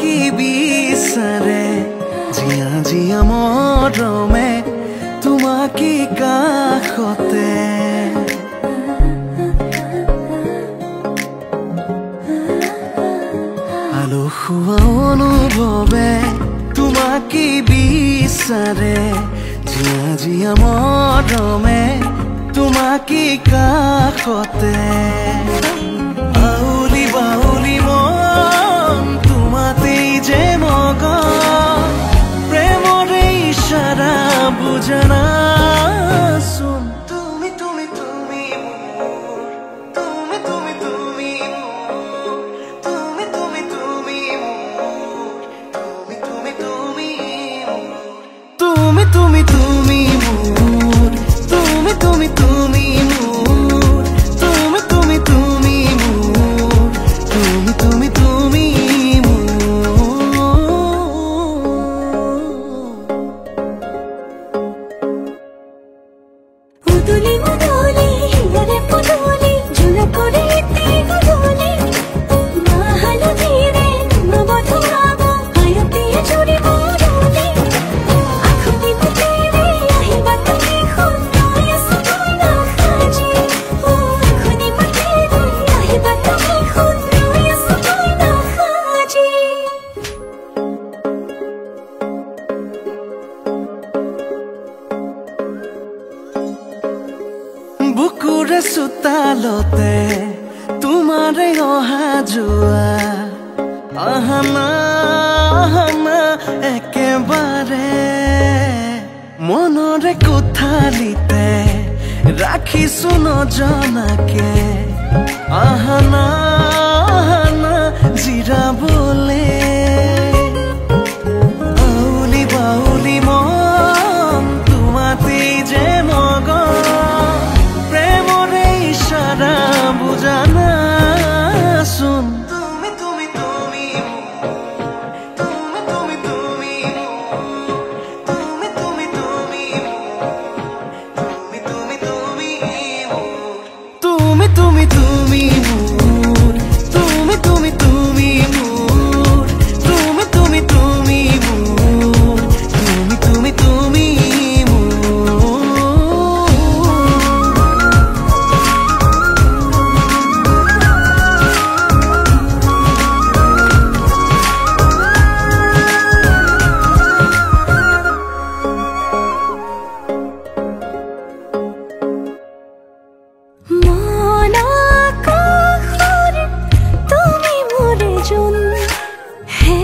কি বিচাৰে জিয়া জিয়া মৰমে তোমাকে কাষতে আলসুৱা অনুভৱে তোমাকে বিচাৰে জিয়া জিয়া মৰমে তোমাকে কাষতে আউলি বাউলি মন তোমাতেই যে মগন প্ৰেমৰে ইশাৰা বুজনা চোন তুমি তুমি তুমি মোৰ তুমি তুমি তুমি মোৰ তুমি তুমি তুমি মোৰ তুমি তুমি তুমি মোৰ তুমি তুমি তুমি মোৰ তুমি তুমি তুমি মোৰ তুমি তুমি তুমি মোৰ তুমি তুমি তুমি উদুলি মুদুলি হিয়ারে পুদুলি ঝুলা করে তে গুদুলি মাহালো ধীরে নবধ ভাব আয়তিয়ে চুরি মুদুলি আখুতি মুতেরে আহিবা তুমি খুন নয় সুনা খাজি ও আখুতি মুতেরে আহিবা তুমি খুন নয় সুনা খাজি বুকুৰে চোতালতে তোমাৰে অহা যোৱা আহানা আহানা একেবাৰে মনৰে কোঠালিতে ৰাখিছো নজনাকে আহানা আহানা জিৰাবলে আউলি বাউলি মন তোমাতেই যে মগন প্ৰেমৰে ইশাৰা বুজানা চোন তুমি তুমি তুমি তুমি তুমি তুমি তুমি তুমি তুমি তুমি তুমি তুমি তুমি তুমি তুমি মোৰ তুমি তুমি তুমি মোৰ তুমি তুমি তুমি মোৰ তুমি তুমি তুমি মন আকাশৰ তুমি মোৰে জোন হে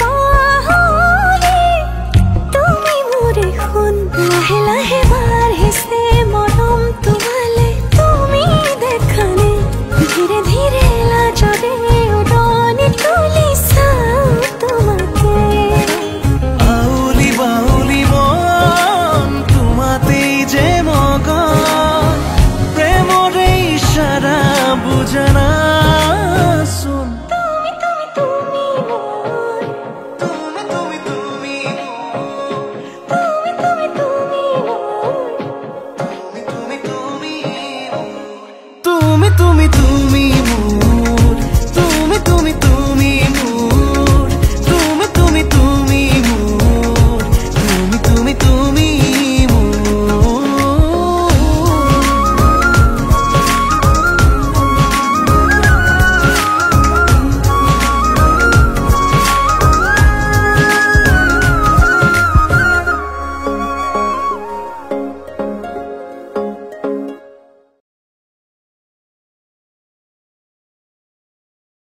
পাহৰি তুমি মোৰে সোণ লাহে লাহে বাঢ়িছে মৰম তোমালে তুমি দেখানে ধীৰে ধীৰে লাজৰে উৰণি তুলি চাওঁ তোমাকে আউলি বাউলি মন তোমাতেই যে মগন প্ৰেমৰে ইশাৰা বুজনা চোন তুমি তুমি তুমি মোৰ তুমি তুমি তুমি তুমি তুমি তুমি মোৰ তুমি তুমি তুমি তুমি তুমি তুমি